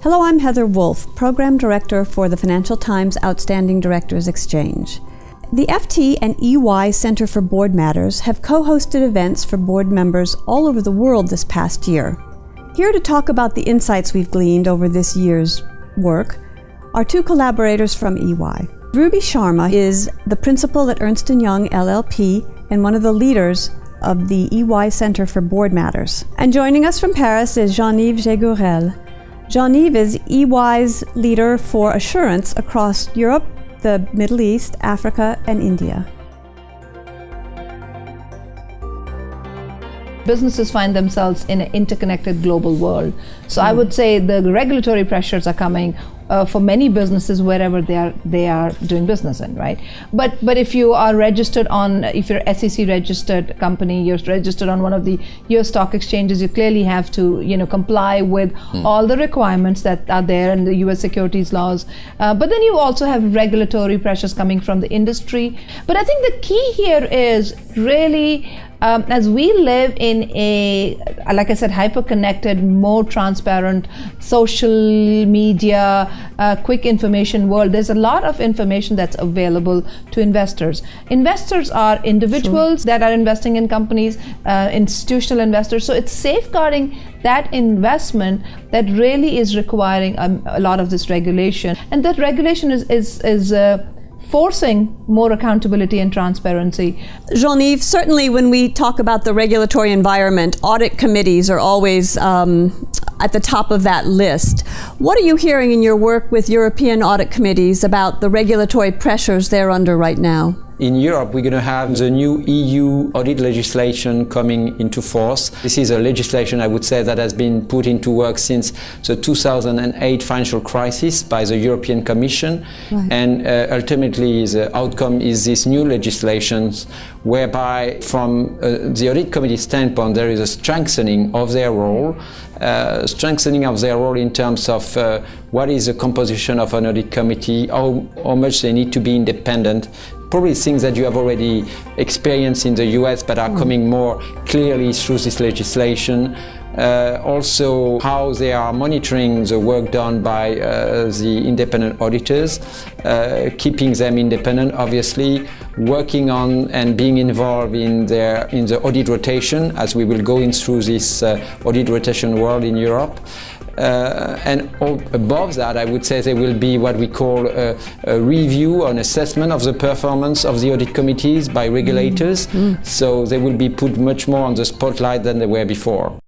Hello, I'm Heather Wolf, Program Director for the Financial Times Outstanding Directors Exchange. The FT and EY Center for Board Matters have co-hosted events for board members all over the world this past year. Here to talk about the insights we've gleaned over this year's work are two collaborators from EY. Ruby Sharma is the principal at Ernst & Young LLP and one of the leaders of the EY Center for Board Matters. And joining us from Paris is Jean-Yves Jégourel. Jean-Yves is EY's leader for assurance across Europe, the Middle East, Africa, and India. Businesses find themselves in an interconnected global world. So I would say the regulatory pressures are coming for many businesses wherever they are doing business in, right? But if you are registered on, if you're an SEC registered company, you're registered on one of the US stock exchanges, you clearly have to, comply with all the requirements that are there in the US securities laws. But then you also have regulatory pressures coming from the industry. But I think the key here is really as we live in a, like I said, hyper-connected, more transparent, social media, quick information world, there's a lot of information that's available to investors. Investors are individuals that are investing in companies, institutional investors. So it's safeguarding that investment that really is requiring a lot of this regulation. And that regulation is forcing more accountability and transparency. Jean-Yves, certainly when we talk about the regulatory environment, audit committees are always at the top of that list. What are you hearing in your work with European audit committees about the regulatory pressures they're under right now? In Europe, we're going to have the new EU audit legislation coming into force. This is a legislation, I would say, that has been put into work since the 2008 financial crisis by the European Commission. Right. And ultimately, the outcome is this new legislation whereby, from the audit committee standpoint, there is a strengthening of their role, in terms of what is the composition of an audit committee, how much they need to be independent. Probably things that you have already experienced in the US but are coming more clearly through this legislation. Also, how they are monitoring the work done by the independent auditors, keeping them independent, obviously, working on and being involved in the audit rotation, as we will go in through this audit rotation world in Europe. And above that, I would say there will be what we call a review, an assessment of the performance of the audit committees by regulators. So they will be put much more on the spotlight than they were before.